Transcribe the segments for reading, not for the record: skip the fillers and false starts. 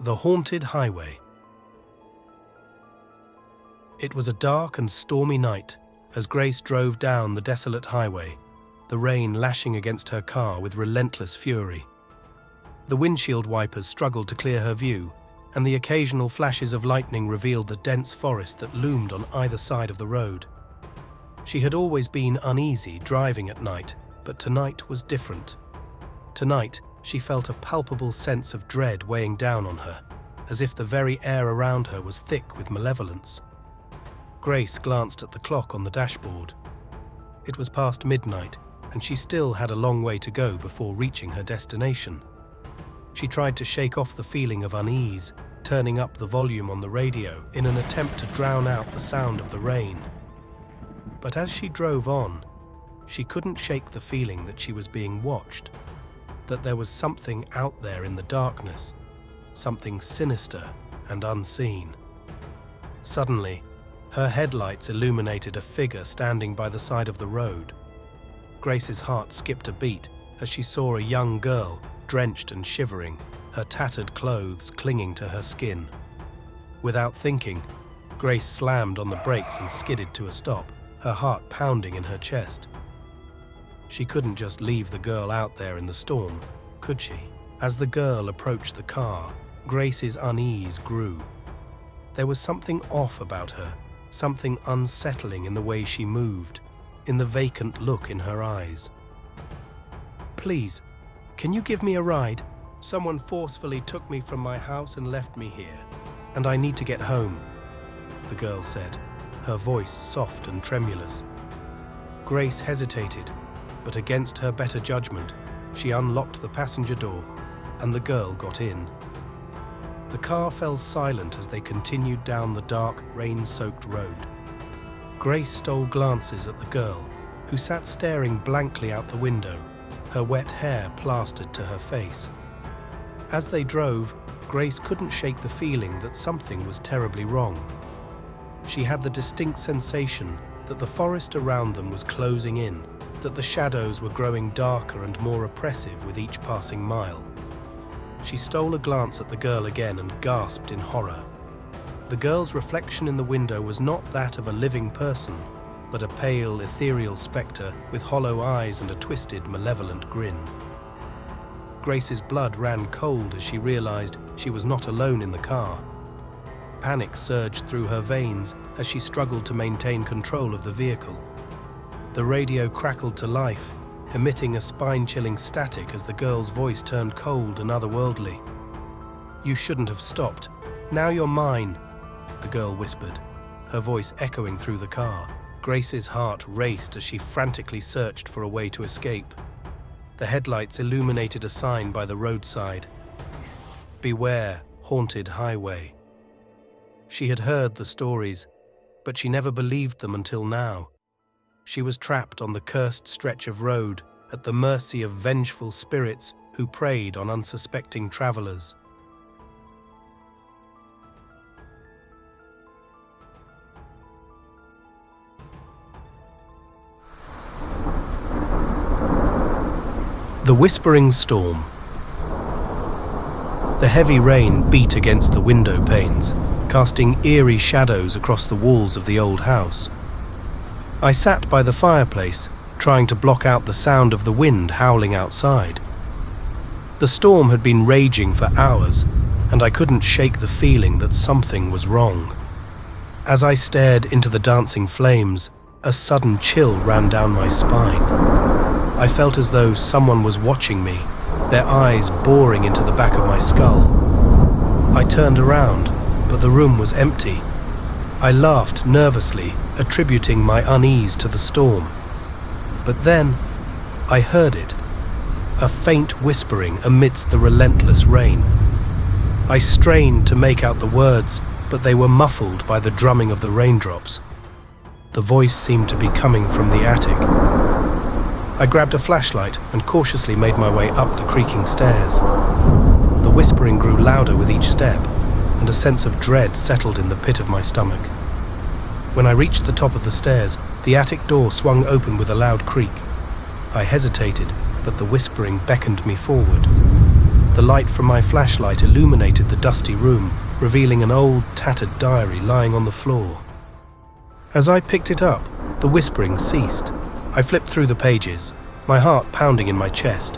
The Haunted Highway. It was a dark and stormy night as Grace drove down the desolate highway, the rain lashing against her car with relentless fury. The windshield wipers struggled to clear her view, and the occasional flashes of lightning revealed the dense forest that loomed on either side of the road. She had always been uneasy driving at night, but tonight was different. Tonight, she felt a palpable sense of dread weighing down on her, as if the very air around her was thick with malevolence. Grace glanced at the clock on the dashboard. It was past midnight, and she still had a long way to go before reaching her destination. She tried to shake off the feeling of unease, turning up the volume on the radio in an attempt to drown out the sound of the rain. But as she drove on, she couldn't shake the feeling that she was being watched, that there was something out there in the darkness, something sinister and unseen. Suddenly, her headlights illuminated a figure standing by the side of the road. Grace's heart skipped a beat as she saw a young girl, drenched and shivering, her tattered clothes clinging to her skin. Without thinking, Grace slammed on the brakes and skidded to a stop, her heart pounding in her chest. She couldn't just leave the girl out there in the storm, could she? As the girl approached the car, Grace's unease grew. There was something off about her, something unsettling in the way she moved, in the vacant look in her eyes. "Please, can you give me a ride? Someone forcefully took me from my house and left me here, and I need to get home," the girl said, her voice soft and tremulous. Grace hesitated, but against her better judgment, she unlocked the passenger door, and the girl got in. The car fell silent as they continued down the dark, rain-soaked road. Grace stole glances at the girl, who sat staring blankly out the window, her wet hair plastered to her face. As they drove, Grace couldn't shake the feeling that something was terribly wrong. She had the distinct sensation that the forest around them was closing in, that the shadows were growing darker and more oppressive with each passing mile. She stole a glance at the girl again and gasped in horror. The girl's reflection in the window was not that of a living person, but a pale, ethereal spectre with hollow eyes and a twisted, malevolent grin. Grace's blood ran cold as she realized she was not alone in the car. Panic surged through her veins as she struggled to maintain control of the vehicle. The radio crackled to life, emitting a spine-chilling static as the girl's voice turned cold and otherworldly. "You shouldn't have stopped. Now you're mine," the girl whispered, her voice echoing through the car. Grace's heart raced as she frantically searched for a way to escape. The headlights illuminated a sign by the roadside. "Beware, haunted highway." She had heard the stories, but she never believed them until now. She was trapped on the cursed stretch of road, at the mercy of vengeful spirits who preyed on unsuspecting travelers. The Whispering Storm. The heavy rain beat against the window panes, casting eerie shadows across the walls of the old house. I sat by the fireplace, trying to block out the sound of the wind howling outside. The storm had been raging for hours, and I couldn't shake the feeling that something was wrong. As I stared into the dancing flames, a sudden chill ran down my spine. I felt as though someone was watching me, their eyes boring into the back of my skull. I turned around, but the room was empty. I laughed nervously, attributing my unease to the storm. But then, I heard it, a faint whispering amidst the relentless rain. I strained to make out the words, but they were muffled by the drumming of the raindrops. The voice seemed to be coming from the attic. I grabbed a flashlight and cautiously made my way up the creaking stairs. The whispering grew louder with each step, and a sense of dread settled in the pit of my stomach. When I reached the top of the stairs, the attic door swung open with a loud creak. I hesitated, but the whispering beckoned me forward. The light from my flashlight illuminated the dusty room, revealing an old, tattered diary lying on the floor. As I picked it up, the whispering ceased. I flipped through the pages, my heart pounding in my chest.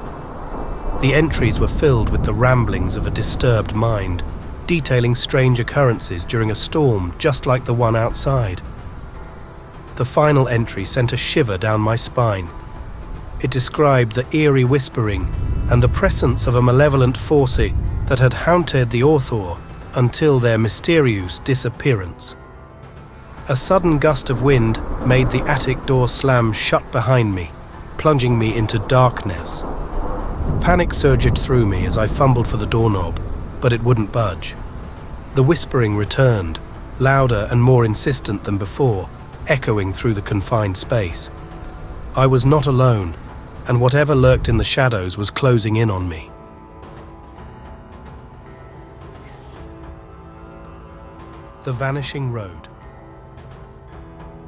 The entries were filled with the ramblings of a disturbed mind, detailing strange occurrences during a storm just like the one outside. The final entry sent a shiver down my spine. It described the eerie whispering and the presence of a malevolent force that had haunted the author until their mysterious disappearance. A sudden gust of wind made the attic door slam shut behind me, plunging me into darkness. Panic surged through me as I fumbled for the doorknob, but it wouldn't budge. The whispering returned, louder and more insistent than before, echoing through the confined space. I was not alone, and whatever lurked in the shadows was closing in on me. The Vanishing Road.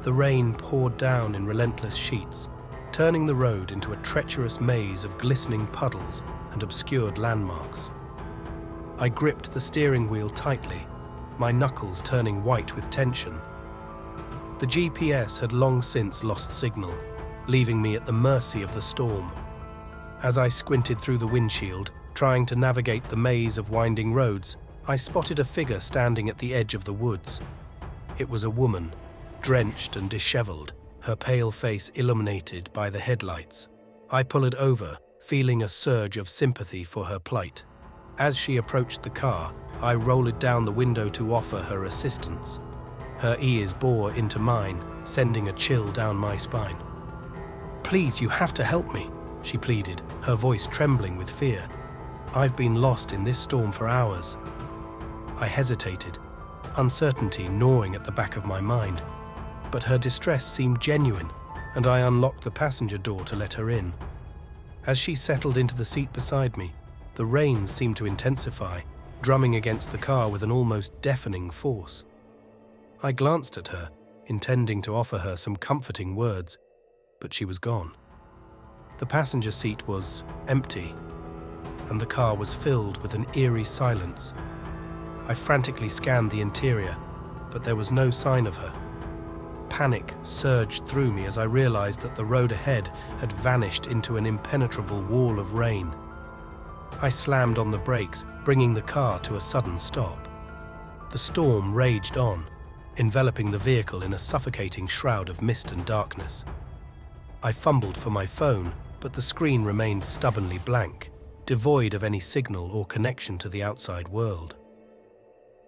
The rain poured down in relentless sheets, turning the road into a treacherous maze of glistening puddles and obscured landmarks. I gripped the steering wheel tightly, my knuckles turning white with tension. The GPS had long since lost signal, leaving me at the mercy of the storm. As I squinted through the windshield, trying to navigate the maze of winding roads, I spotted a figure standing at the edge of the woods. It was a woman, drenched and disheveled, her pale face illuminated by the headlights. I pulled over, feeling a surge of sympathy for her plight. As she approached the car, I rolled down the window to offer her assistance. Her ears bore into mine, sending a chill down my spine. "Please, you have to help me," she pleaded, her voice trembling with fear. "I've been lost in this storm for hours." I hesitated, uncertainty gnawing at the back of my mind. But her distress seemed genuine, and I unlocked the passenger door to let her in. As she settled into the seat beside me, the rain seemed to intensify, drumming against the car with an almost deafening force. I glanced at her, intending to offer her some comforting words, but she was gone. The passenger seat was empty, and the car was filled with an eerie silence. I frantically scanned the interior, but there was no sign of her. Panic surged through me as I realized that the road ahead had vanished into an impenetrable wall of rain. I slammed on the brakes, bringing the car to a sudden stop. The storm raged on, enveloping the vehicle in a suffocating shroud of mist and darkness. I fumbled for my phone, but the screen remained stubbornly blank, devoid of any signal or connection to the outside world.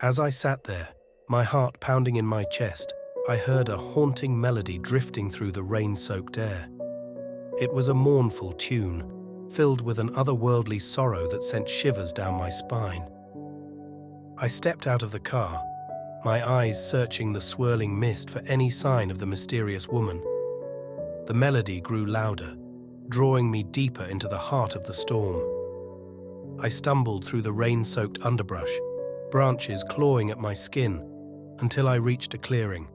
As I sat there, my heart pounding in my chest, I heard a haunting melody drifting through the rain-soaked air. It was a mournful tune, filled with an otherworldly sorrow that sent shivers down my spine. I stepped out of the car, my eyes searching the swirling mist for any sign of the mysterious woman. The melody grew louder, drawing me deeper into the heart of the storm. I stumbled through the rain-soaked underbrush, branches clawing at my skin, until I reached a clearing.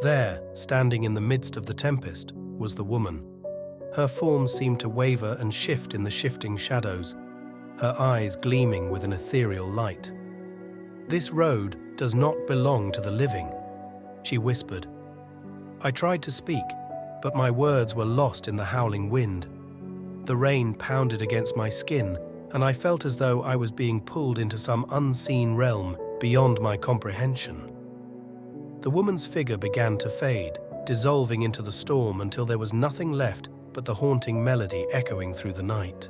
There, standing in the midst of the tempest, was the woman. Her form seemed to waver and shift in the shifting shadows, her eyes gleaming with an ethereal light. "This road does not belong to the living," she whispered. I tried to speak, but my words were lost in the howling wind. The rain pounded against my skin, and I felt as though I was being pulled into some unseen realm beyond my comprehension. The woman's figure began to fade, dissolving into the storm until there was nothing left but the haunting melody echoing through the night.